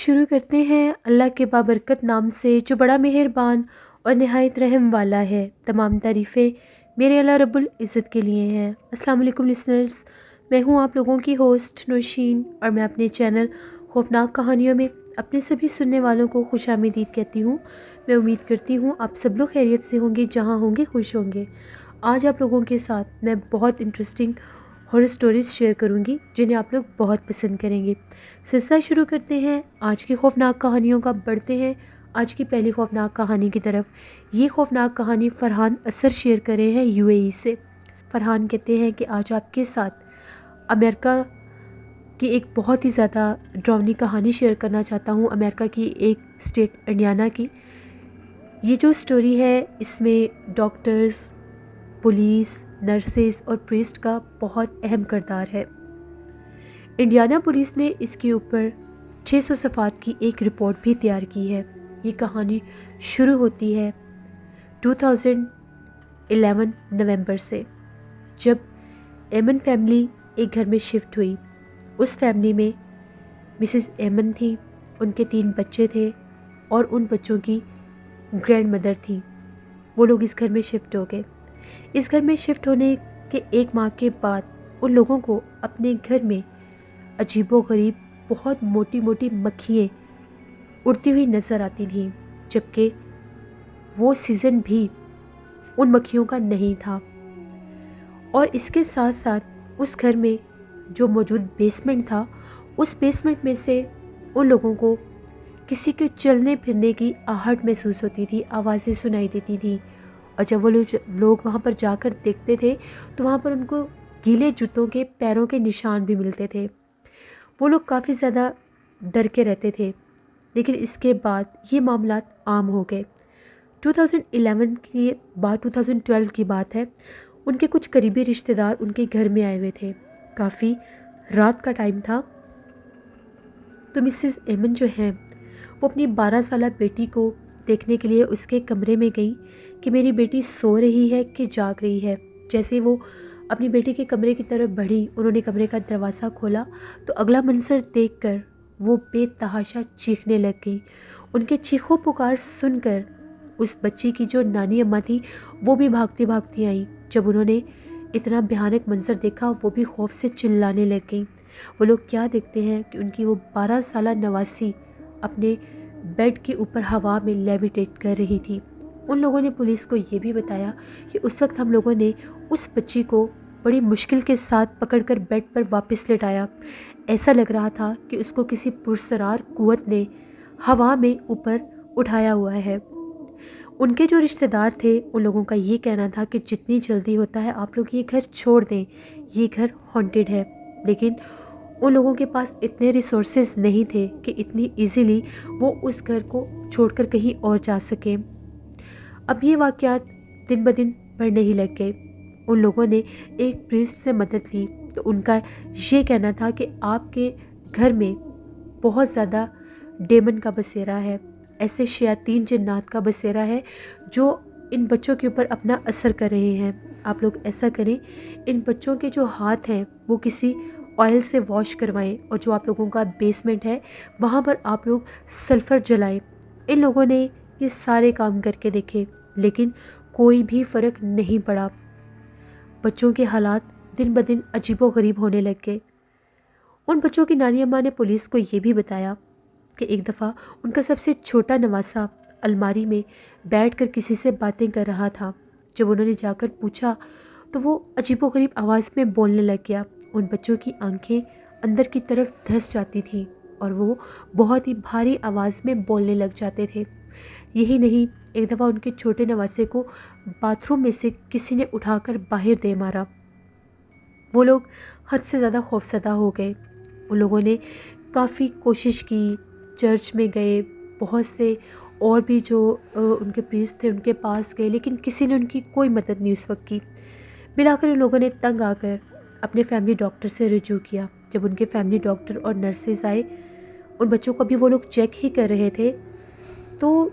شروع کرتے ہیں اللہ کے بابرکت نام سے جو بڑا مہربان اور نہایت رحم والا ہے۔ تمام تعریفیں میرے اللہ رب العزت کے لیے ہیں۔ السلام علیکم لسنرز، میں ہوں آپ لوگوں کی ہوسٹ نوشین، اور میں اپنے چینل خوفناک کہانیوں میں اپنے سبھی سننے والوں کو خوش آمدید کہتی ہوں۔ میں امید کرتی ہوں آپ سب لوگ خیریت سے ہوں گے، جہاں ہوں گے خوش ہوں گے۔ آج آپ لوگوں کے ساتھ میں بہت انٹرسٹنگ ہارر سٹوریز شیئر کروں گی جنہیں آپ لوگ بہت پسند کریں گے۔ سلسلہ شروع کرتے ہیں آج کی خوفناک کہانیوں کا۔ بڑھتے ہیں آج کی پہلی خوفناک کہانی کی طرف۔ یہ خوفناک کہانی فرحان اثر شیئر کر رہے ہیں UAE سے۔ فرحان کہتے ہیں کہ آج آپ کے ساتھ امریکہ کی ایک بہت ہی زیادہ ڈراؤنی کہانی شیئر کرنا چاہتا ہوں، امریکہ کی ایک اسٹیٹ انڈیانا کی۔ یہ جو سٹوری ہے اس میں ڈاکٹرز، پولیس، نرسز اور پریسٹ کا بہت اہم کردار ہے۔ انڈیانا پولیس نے اس کے اوپر 600 صفحات کی ایک رپورٹ بھی تیار کی ہے۔ یہ کہانی شروع ہوتی ہے 2011 نومبر سے، جب ایمن فیملی ایک گھر میں شفٹ ہوئی۔ اس فیملی میں مسز ایمن تھی، ان کے 3 بچے تھے اور ان بچوں کی گرینڈ مدر تھی۔ وہ لوگ اس گھر میں شفٹ ہو گئے۔ اس گھر میں شفٹ ہونے کے 1 ماہ کے بعد ان لوگوں کو اپنے گھر میں عجیب و غریب بہت موٹی موٹی مکھیاں اڑتی ہوئی نظر آتی تھیں، جبکہ وہ سیزن بھی ان مکھیوں کا نہیں تھا۔ اور اس کے ساتھ ساتھ اس گھر میں جو موجود بیسمنٹ تھا، اس بیسمنٹ میں سے ان لوگوں کو کسی کے چلنے پھرنے کی آہٹ محسوس ہوتی تھی، آوازیں سنائی دیتی تھیں۔ اور جب وہ لوگ وہاں پر جا کر دیکھتے تھے تو وہاں پر ان کو گیلے جوتوں کے پیروں کے نشان بھی ملتے تھے۔ وہ لوگ کافی زیادہ ڈر کے رہتے تھے، لیکن اس کے بعد یہ معاملات عام ہو گئے۔ 2011 کے بعد 2012 کی بات ہے، ان کے کچھ قریبی رشتہ دار ان کے گھر میں آئے ہوئے تھے۔ کافی رات کا ٹائم تھا، تو مسز ایمن جو ہیں وہ اپنی 12 سالہ بیٹی کو دیکھنے کے لیے اس کے کمرے میں گئیں کہ میری بیٹی سو رہی ہے کہ جاگ رہی ہے۔ جیسے وہ اپنی بیٹی کے کمرے کی طرف بڑھی، انہوں نے کمرے کا دروازہ کھولا تو اگلا منظر دیکھ کر وہ بے تحاشا چیخنے لگ گئی۔ ان کے چیخو پکار سن کر اس بچی کی جو نانی اماں تھی وہ بھی بھاگتی بھاگتی آئیں۔ جب انہوں نے اتنا بھیانک منظر دیکھا وہ بھی خوف سے چلانے لگ گئیں۔ وہ لوگ کیا دیکھتے ہیں کہ ان کی وہ 12 سالہ نواسی اپنے بیڈ کے اوپر ہوا میں لیویٹیٹ کر رہی تھی۔ ان لوگوں نے پولیس کو یہ بھی بتایا کہ اس وقت ہم لوگوں نے اس بچی کو بڑی مشکل کے ساتھ پکڑ کر بیڈ پر واپس لٹایا۔ ایسا لگ رہا تھا کہ اس کو کسی پرسرار قوت نے ہوا میں اوپر اٹھایا ہوا ہے۔ ان کے جو رشتہ دار تھے ان لوگوں کا یہ کہنا تھا کہ جتنی جلدی ہوتا ہے آپ لوگ یہ گھر چھوڑ دیں، یہ گھر ہانٹڈ ہے۔ لیکن ان لوگوں کے پاس اتنے ریسورسز نہیں تھے کہ اتنی ایزیلی وہ اس گھر کو چھوڑ کر کہیں اور جا سکیں۔ اب یہ واقعات دن بدن بڑھنے ہی لگ گئے۔ ان لوگوں نے ایک پریسٹ سے مدد لی تو ان کا یہ کہنا تھا کہ آپ کے گھر میں بہت زیادہ ڈیمن کا بسیرا ہے، ایسے شیاطین جنات کا بسیرا ہے جو ان بچوں کے اوپر اپنا اثر کر رہے ہیں۔ آپ لوگ ایسا کریں، ان بچوں کے جو ہاتھ ہیں وہ کسی آئل سے واش کروائیں، اور جو آپ لوگوں کا بیسمنٹ ہے وہاں پر آپ لوگ سلفر جلائیں۔ ان لوگوں نے یہ سارے کام کر کے دیکھے لیکن کوئی بھی فرق نہیں پڑا۔ بچوں کے حالات دن بدن عجیب و غریب ہونے لگ گئے۔ ان بچوں کی نانی اماں نے پولیس کو یہ بھی بتایا کہ ایک دفعہ ان کا سب سے چھوٹا نواسا الماری میں بیٹھ کر کسی سے باتیں کر رہا تھا۔ جب انہوں نے جا کر پوچھا تو وہ عجیب و غریب آواز میں بولنے لگ گیا۔ ان بچوں کی آنکھیں اندر کی طرف دھس جاتی تھیں اور وہ بہت ہی بھاری آواز میں بولنے لگ جاتے تھے۔ یہی نہیں، ایک دفعہ ان کے چھوٹے نواسے کو باتھ روم میں سے کسی نے اٹھا کر باہر دے مارا۔ وہ لوگ حد سے زیادہ خوفزدہ ہو گئے۔ ان لوگوں نے کافی کوشش کی، چرچ میں گئے، بہت سے اور بھی جو ان کے پریسٹ تھے ان کے پاس گئے، لیکن کسی نے ان کی کوئی مدد نہیں اس وقت کی۔ بلاخر ان لوگوں نے تنگ آ کر اپنے فیملی ڈاکٹر سے رجوع کیا۔ جب ان کے فیملی ڈاکٹر اور نرسز آئے، ان بچوں کو بھی وہ لوگ چیک ہی کر رہے تھے، تو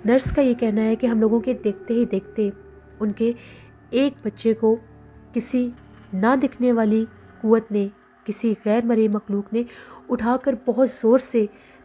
نرس کا یہ کہنا ہے کہ ہم لوگوں کے دیکھتے ہی دیکھتے ان کے ایک بچے کو کسی نہ دکھنے والی قوت نے، کسی غیر مرئی مخلوق نے اٹھا کر بہت زور سے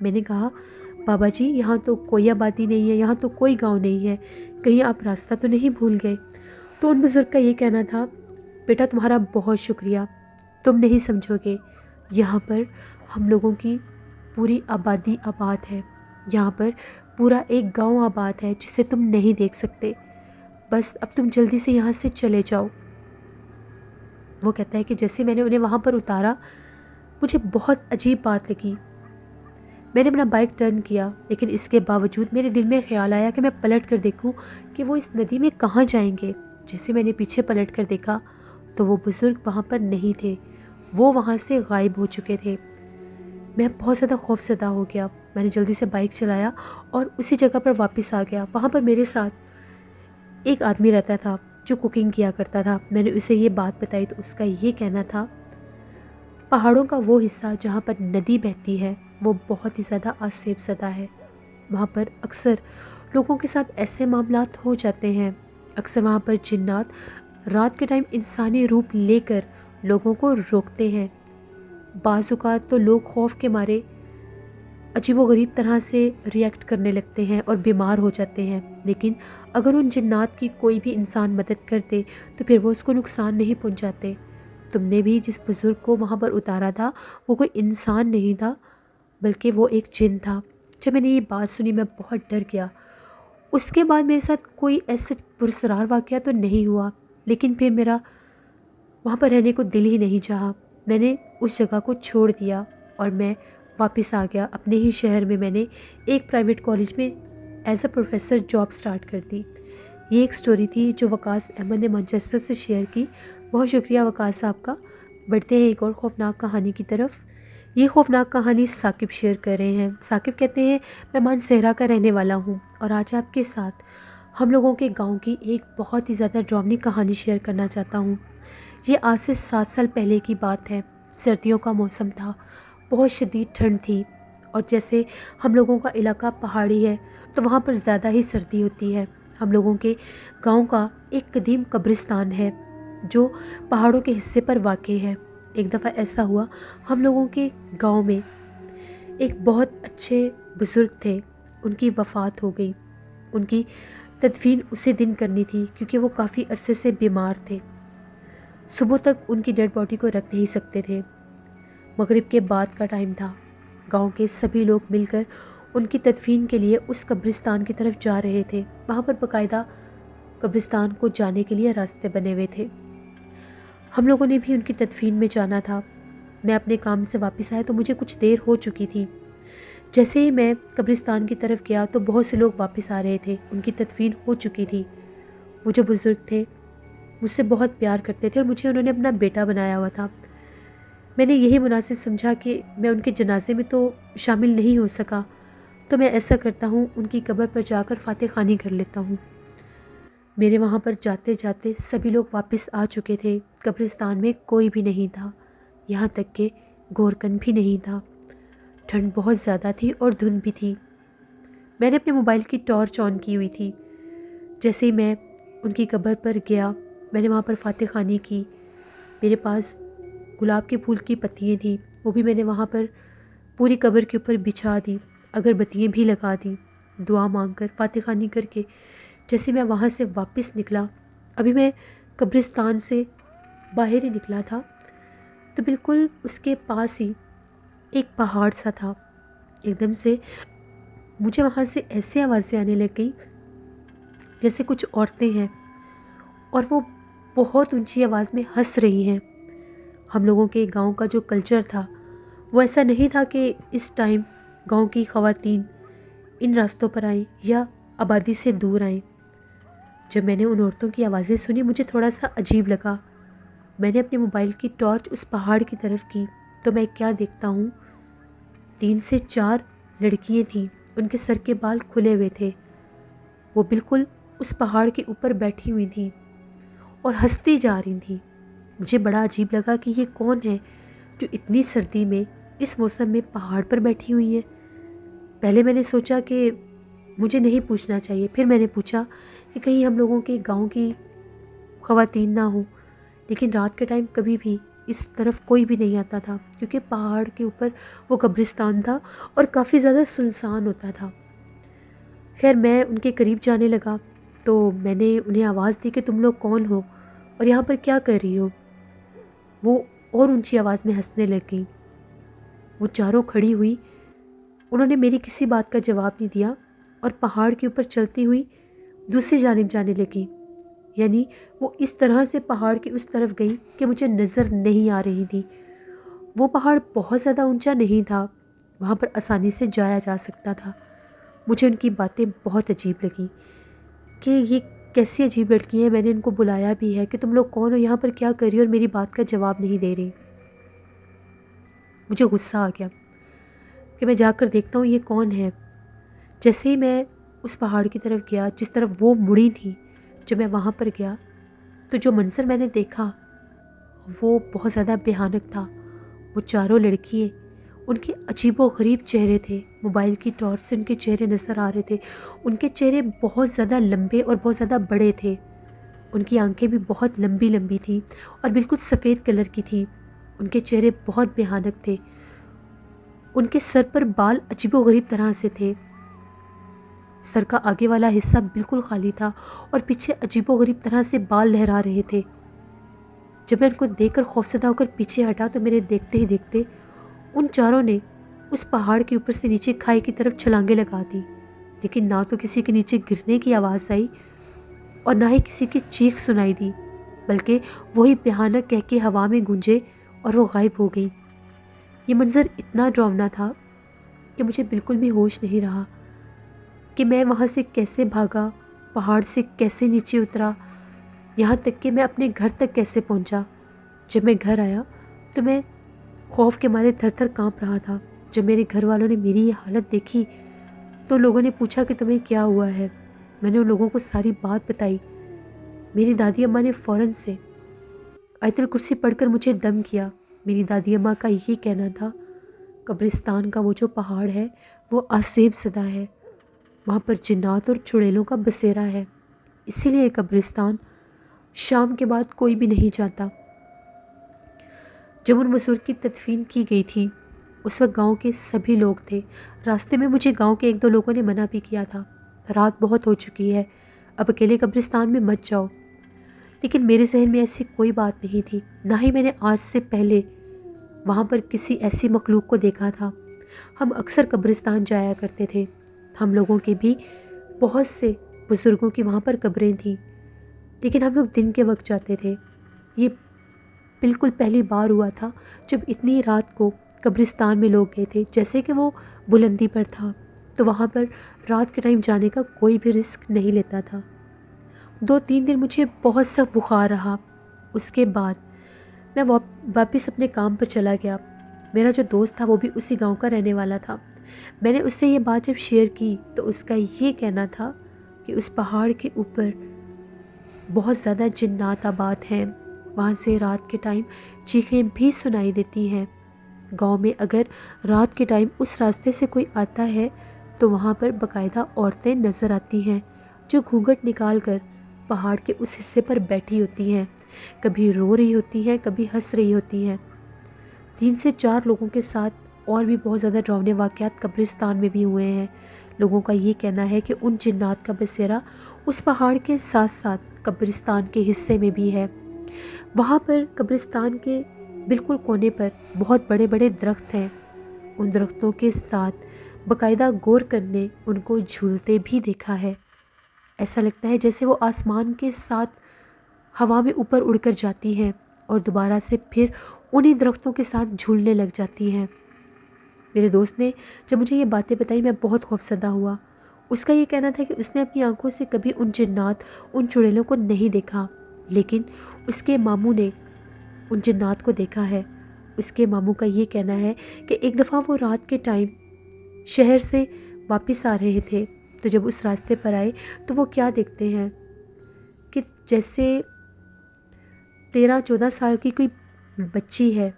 میں نے کہا بابا جی یہاں تو کوئی آبادی نہیں ہے, یہاں تو کوئی گاؤں نہیں ہے, کہیں آپ راستہ تو نہیں بھول گئے؟ تو ان بزرگ کا یہ کہنا تھا بیٹا تمہارا بہت شکریہ, تم نہیں سمجھو گے, یہاں پر ہم لوگوں کی پوری آبادی آباد ہے, یہاں پر پورا ایک گاؤں آباد ہے جسے تم نہیں دیکھ سکتے, بس اب تم جلدی سے یہاں سے چلے جاؤ. وہ کہتا ہے کہ جیسے میں نے انہیں وہاں پر اتارا مجھے بہت عجیب بات لگی. میں نے اپنا بائک ٹرن کیا, لیکن اس کے باوجود میرے دل میں خیال آیا کہ میں پلٹ کر دیکھوں کہ وہ اس ندی میں کہاں جائیں گے. جیسے میں نے پیچھے پلٹ کر دیکھا تو وہ بزرگ وہاں پر نہیں تھے, وہ وہاں سے غائب ہو چکے تھے. میں بہت زیادہ خوف زدہ ہو گیا. میں نے جلدی سے بائک چلایا اور اسی جگہ پر واپس آ گیا. وہاں پر میرے ساتھ ایک آدمی رہتا تھا جو کوکنگ کیا کرتا تھا. میں نے اسے یہ بات بتائی تو اس کا یہ کہنا تھا پہاڑوں کا وہ حصہ جہاں پر ندی بہتی ہے وہ بہت ہی زیادہ آسیب زدہ ہے. وہاں پر اکثر لوگوں کے ساتھ ایسے معاملات ہو جاتے ہیں. اکثر وہاں پر جنات رات کے ٹائم انسانی روپ لے کر لوگوں کو روکتے ہیں. بعض اوقات تو لوگ خوف کے مارے عجیب و غریب طرح سے ریئیکٹ کرنے لگتے ہیں اور بیمار ہو جاتے ہیں, لیکن اگر ان جنات کی کوئی بھی انسان مدد کرتے تو پھر وہ اس کو نقصان نہیں پہنچاتے. تم نے بھی جس بزرگ کو وہاں پر اتارا تھا وہ کوئی انسان نہیں تھا بلکہ وہ ایک جن تھا. جب میں نے یہ بات سنی میں بہت ڈر گیا. اس کے بعد میرے ساتھ کوئی ایسا پرسرار واقعہ تو نہیں ہوا, لیکن پھر میرا وہاں پر رہنے کو دل ہی نہیں چاہا. میں نے اس جگہ کو چھوڑ دیا اور میں واپس آ گیا اپنے ہی شہر میں. میں نے ایک پرائیویٹ کالج میں as a professor job start کر دی. یہ ایک سٹوری تھی جو وقاص احمد نے مانچسٹر سے شیئر کی. بہت شکریہ وقاص صاحب کا. بڑھتے ہیں ایک اور خوفناک کہانی کی طرف. یہ خوفناک کہانی ثاقب شیئر کر رہے ہیں. ثاقب کہتے ہیں میں مانسہرہ کا رہنے والا ہوں اور آج آپ کے ساتھ ہم لوگوں کے گاؤں کی ایک بہت ہی زیادہ ڈراؤنی کہانی شیئر کرنا چاہتا ہوں. یہ آج سے 7 سال پہلے کی بات ہے. سردیوں کا موسم تھا, بہت شدید ٹھنڈ تھی, اور جیسے ہم لوگوں کا علاقہ پہاڑی ہے تو وہاں پر زیادہ ہی سردی ہوتی ہے. ہم لوگوں کے گاؤں کا ایک قدیم قبرستان ہے جو پہاڑوں کے حصے پر واقع ہے. ایک دفعہ ایسا ہوا ہم لوگوں کے گاؤں میں ایک بہت اچھے بزرگ تھے, ان کی وفات ہو گئی. ان کی تدفین اسی دن کرنی تھی کیونکہ وہ کافی عرصے سے بیمار تھے. صبح تک ان کی ڈیڈ باڈی کو رکھ نہیں سکتے تھے. مغرب کے بعد کا ٹائم تھا. گاؤں کے سبھی لوگ مل کر ان کی تدفین کے لیے اس قبرستان کی طرف جا رہے تھے. وہاں پر باقاعدہ قبرستان کو جانے کے لیے راستے بنے ہوئے تھے. ہم لوگوں نے بھی ان کی تدفین میں جانا تھا. میں اپنے کام سے واپس آیا تو مجھے کچھ دیر ہو چکی تھی. جیسے ہی میں قبرستان کی طرف گیا تو بہت سے لوگ واپس آ رہے تھے. ان کی تدفین ہو چکی تھی. وہ جو بزرگ تھے مجھ سے بہت پیار کرتے تھے اور مجھے انہوں نے اپنا بیٹا بنایا ہوا تھا. میں نے یہی مناسب سمجھا کہ میں ان کے جنازے میں تو شامل نہیں ہو سکا تو میں ایسا کرتا ہوں ان کی قبر پر جا کر فاتح خوانی کر لیتا ہوں. میرے وہاں پر جاتے جاتے سبھی لوگ واپس آ چکے تھے. قبرستان میں کوئی بھی نہیں تھا, یہاں تک کہ گورکن بھی نہیں تھا. ٹھنڈ بہت زیادہ تھی اور دھند بھی تھی. میں نے اپنے موبائل کی ٹارچ آن کی ہوئی تھی. جیسے ہی میں ان کی قبر پر گیا میں نے وہاں پر فاتح خوانی کی. میرے پاس گلاب کے پھول کی پتیاں تھیں, وہ بھی میں نے وہاں پر پوری قبر کے اوپر بچھا دی. اگربتیاں بھی لگا دیں. دعا مانگ کر فاتح خوانی کر کے جیسے میں وہاں سے واپس نکلا, ابھی میں قبرستان سے باہر ہی نکلا تھا تو بالکل اس کے پاس ہی ایک پہاڑ سا تھا. ایک دم سے مجھے وہاں سے ایسی آوازیں آنے لگ گئیں جیسے کچھ عورتیں ہیں اور وہ بہت اونچی آواز میں ہنس رہی ہیں. ہم لوگوں کے گاؤں کا جو کلچر تھا وہ ایسا نہیں تھا کہ اس ٹائم گاؤں کی خواتین ان راستوں پر آئیں یا آبادی سے دور آئیں. جب میں نے ان عورتوں کی آوازیں سنی مجھے تھوڑا سا عجیب لگا. میں نے اپنے موبائل کی ٹارچ اس پہاڑ کی طرف کی تو میں کیا دیکھتا ہوں, 3 سے 4 لڑکیاں تھیں. ان کے سر کے بال کھلے ہوئے تھے. وہ بالکل اس پہاڑ کے اوپر بیٹھی ہوئی تھیں اور ہنستی جا رہی تھیں. مجھے بڑا عجیب لگا کہ یہ کون ہے جو اتنی سردی میں اس موسم میں پہاڑ پر بیٹھی ہوئی ہے. پہلے میں نے سوچا کہ مجھے نہیں پوچھنا چاہیے. پھر میں نے پوچھا کہ کہیں ہم لوگوں کے گاؤں کی خواتین نہ ہوں, لیکن رات کے ٹائم کبھی بھی اس طرف کوئی بھی نہیں آتا تھا، کیونکہ پہاڑ کے اوپر وہ قبرستان تھا اور کافی زیادہ سنسان ہوتا تھا۔ خیر میں ان کے قریب جانے لگا تو میں نے انہیں آواز دی کہ تم لوگ کون ہو اور یہاں پر کیا کر رہی ہو؟ وہ اور اونچی آواز میں ہنسنے لگ گئیں۔ وہ چاروں کھڑی ہوئی، انہوں نے میری کسی بات کا جواب نہیں دیا اور پہاڑ کے اوپر چلتی ہوئی دوسری جانب جانے لگیں، یعنی وہ اس طرح سے پہاڑ کی اس طرف گئی کہ مجھے نظر نہیں آ رہی تھی۔ وہ پہاڑ بہت زیادہ اونچا نہیں تھا، وہاں پر آسانی سے جایا جا سکتا تھا۔ مجھے ان کی باتیں بہت عجیب لگیں کہ یہ کیسی عجیب لڑکی ہیں۔ میں نے ان کو بلایا بھی ہے کہ تم لوگ کون ہو، یہاں پر کیا کر رہی ہو، اور میری بات کا جواب نہیں دے رہی۔ مجھے غصہ آ گیا کہ میں جا کر دیکھتا ہوں یہ کون ہے۔ جیسے ہی میں اس پہاڑ کی طرف گیا جس طرف وہ مڑی تھی، جب میں وہاں پر گیا تو جو منظر میں نے دیکھا وہ بہت زیادہ بھیانک تھا۔ وہ چاروں لڑکیاں، ان کے عجیب و غریب چہرے تھے، موبائل کی ٹارچ سے ان کے چہرے نظر آ رہے تھے۔ ان کے چہرے بہت زیادہ لمبے اور بہت زیادہ بڑے تھے، ان کی آنکھیں بھی بہت لمبی لمبی تھیں اور بالکل سفید کلر کی تھیں۔ ان کے چہرے بہت بھیانک تھے۔ ان کے سر پر بال عجیب و غریب طرح سے تھے، سر کا آگے والا حصہ بالکل خالی تھا اور پیچھے عجیب و غریب طرح سے بال لہرا رہے تھے۔ جب میں ان کو دیکھ کر خوفزدہ ہو کر پیچھے ہٹا تو میرے دیکھتے ہی دیکھتے ان چاروں نے اس پہاڑ کے اوپر سے نیچے کھائی کی طرف چھلانگیں لگا دی، لیکن نہ تو کسی کے نیچے گرنے کی آواز آئی اور نہ ہی کسی کی چیخ سنائی دی، بلکہ وہی بھیانک کہہ کے ہوا میں گونجے اور وہ غائب ہو گئی۔ یہ منظر اتنا ڈراؤنا تھا کہ مجھے بالکل بھی ہوش نہیں رہا کہ میں وہاں سے کیسے بھاگا، پہاڑ سے کیسے نیچے اترا، یہاں تک کہ میں اپنے گھر تک کیسے پہنچا۔ جب میں گھر آیا تو میں خوف کے مارے تھر تھر کانپ رہا تھا۔ جب میرے گھر والوں نے میری یہ حالت دیکھی تو لوگوں نے پوچھا کہ تمہیں کیا ہوا ہے۔ میں نے ان لوگوں کو ساری بات بتائی۔ میری دادی اماں نے فوراً سے آیت الکرسی پڑھ کر مجھے دم کیا۔ میری دادی اماں کا یہ کہنا تھا، قبرستان کا وہ جو پہاڑ ہے وہ آسیب زدہ ہے، وہاں پر جنات اور چڑیلوں کا بسیرا ہے، اسی لیے قبرستان شام کے بعد کوئی بھی نہیں جاتا۔ جب ان بزرگ کی تدفین کی گئی تھی اس وقت گاؤں کے سبھی لوگ تھے۔ راستے میں مجھے گاؤں کے ایک دو لوگوں نے منع بھی کیا تھا، رات بہت ہو چکی ہے، اب اکیلے قبرستان میں مت جاؤ، لیکن میرے ذہن میں ایسی کوئی بات نہیں تھی، نہ ہی میں نے آج سے پہلے وہاں پر کسی ایسی مخلوق کو دیکھا تھا۔ ہم اکثر قبرستان جایا کرتے تھے، ہم لوگوں کے بھی بہت سے بزرگوں کی وہاں پر قبریں تھیں، لیکن ہم لوگ دن کے وقت جاتے تھے۔ یہ بالکل پہلی بار ہوا تھا جب اتنی رات کو قبرستان میں لوگ گئے تھے، جیسے کہ وہ بلندی پر تھا تو وہاں پر رات کے ٹائم جانے کا کوئی بھی رسک نہیں لیتا تھا۔ 2-3 دن مجھے بہت سخت بخار رہا۔ اس کے بعد میں واپس اپنے کام پر چلا گیا۔ میرا جو دوست تھا وہ بھی اسی گاؤں کا رہنے والا تھا۔ میں نے اس سے یہ بات جب شیئر کی تو اس کا یہ کہنا تھا کہ اس پہاڑ کے اوپر بہت زیادہ جنات آباد ہیں، وہاں سے رات کے ٹائم چیخیں بھی سنائی دیتی ہیں۔ گاؤں میں اگر رات کے ٹائم اس راستے سے کوئی آتا ہے تو وہاں پر باقاعدہ عورتیں نظر آتی ہیں جو گھونگھٹ نکال کر پہاڑ کے اس حصے پر بیٹھی ہوتی ہیں، کبھی رو رہی ہوتی ہیں، کبھی ہنس رہی ہوتی ہیں۔ 3 سے 4 لوگوں کے ساتھ اور بھی بہت زیادہ ڈراؤنے واقعات قبرستان میں بھی ہوئے ہیں۔ لوگوں کا یہ کہنا ہے کہ ان جنات کا بسیرا اس پہاڑ کے ساتھ ساتھ قبرستان کے حصے میں بھی ہے۔ وہاں پر قبرستان کے بالکل کونے پر بہت بڑے بڑے درخت ہیں، ان درختوں کے ساتھ باقاعدہ غور کرنے ان کو جھولتے بھی دیکھا ہے۔ ایسا لگتا ہے جیسے وہ آسمان کے ساتھ ہوا میں اوپر اڑ کر جاتی ہیں اور دوبارہ سے پھر انہی درختوں کے ساتھ جھولنے لگ جاتی ہیں۔ میرے دوست نے جب مجھے یہ باتیں بتائی میں بہت خوفزدہ ہوا۔ اس کا یہ کہنا تھا کہ اس نے اپنی آنکھوں سے کبھی ان جنات، ان چڑیلوں کو نہیں دیکھا، لیکن اس کے ماموں نے ان جنات کو دیکھا ہے۔ اس کے ماموں کا یہ کہنا ہے کہ ایک دفعہ وہ رات کے ٹائم شہر سے واپس آ رہے تھے تو جب اس راستے پر آئے تو وہ کیا دیکھتے ہیں کہ جیسے 13-14 سال کی کوئی بچی ہے،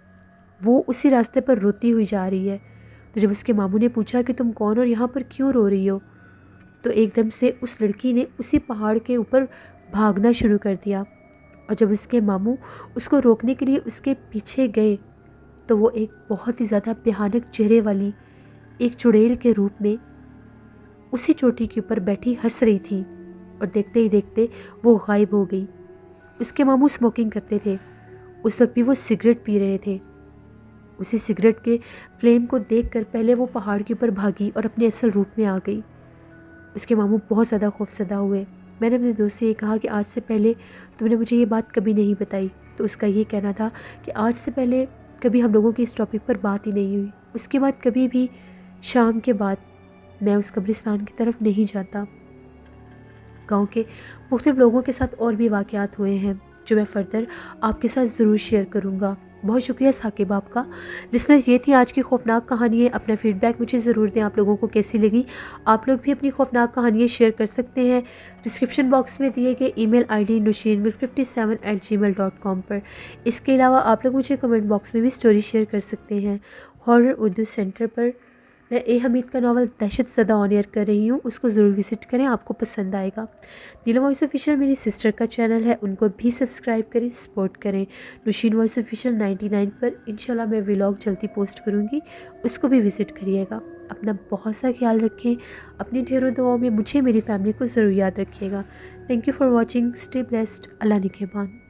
وہ اسی راستے پر روتی ہوئی جا رہی ہے۔ تو جب اس کے ماموں نے پوچھا کہ تم کون اور یہاں پر کیوں رو رہی ہو، تو ایک دم سے اس لڑکی نے اسی پہاڑ کے اوپر بھاگنا شروع کر دیا اور جب اس کے ماموں اس کو روکنے کے لیے اس کے پیچھے گئے تو وہ ایک بہت ہی زیادہ بھیانک چہرے والی ایک چڑیل کے روپ میں اسی چوٹی کے اوپر بیٹھی ہنس رہی تھی، اور دیکھتے ہی دیکھتے وہ غائب ہو گئی۔ اس کے ماموں اسموکنگ کرتے تھے، اس وقت بھی وہ سگریٹ پی رہے تھے۔ اسی سگریٹ کے فلیم کو دیکھ کر پہلے وہ پہاڑ کے اوپر بھاگی اور اپنے اصل روپ میں آ گئی۔ اس کے ماموں بہت زیادہ خوفزدہ ہوئے۔ میں نے اپنے دوست سے یہ کہا کہ آج سے پہلے تم نے مجھے یہ بات کبھی نہیں بتائی، تو اس کا یہ کہنا تھا کہ آج سے پہلے کبھی ہم لوگوں کی اس ٹاپک پر بات ہی نہیں ہوئی۔ اس کے بعد کبھی بھی شام کے بعد میں اس قبرستان کی طرف نہیں جاتا۔ گاؤں کے مختلف لوگوں کے ساتھ اور بھی واقعات ہوئے ہیں جو میں فردر آپ کے ساتھ ضرور شیئر کروں گا۔ بہت شکریہ ثاقب آپ کا۔ لسنرز، یہ تھی آج کی خوفناک کہانی۔ اپنا فیڈ بیک مجھے ضرور دیں، آپ لوگوں کو کیسی لگی۔ آپ لوگ بھی اپنی خوفناک کہانیاں شیئر کر سکتے ہیں ڈسکرپشن باکس میں دیے گئے ای میل آئی ڈی nushinmil57@gmail.com پر۔ اس کے علاوہ آپ لوگ مجھے کمنٹ باکس میں بھی سٹوری شیئر کر سکتے ہیں۔ ہارر اردو سینٹر پر میں اے حمید کا ناول دہشت زدہ آن ایئر کر رہی ہوں، اس کو ضرور وزٹ کریں، آپ کو پسند آئے گا۔ نیلم وائس آفیشیل میری سسٹر کا چینل ہے، ان کو بھی سبسکرائب کریں، سپورٹ کریں۔ نوشین وائس آفیشیل 99 پر انشاءاللہ میں ولاگ جلدی پوسٹ کروں گی، اس کو بھی وزٹ کریے گا۔ اپنا بہت سا خیال رکھیں، اپنی ڈھیروں دعاؤں میں مجھے میری فیملی کو ضرور یاد رکھیے گا۔ Thank you for watching, stay blessed, اللہ نگہبان۔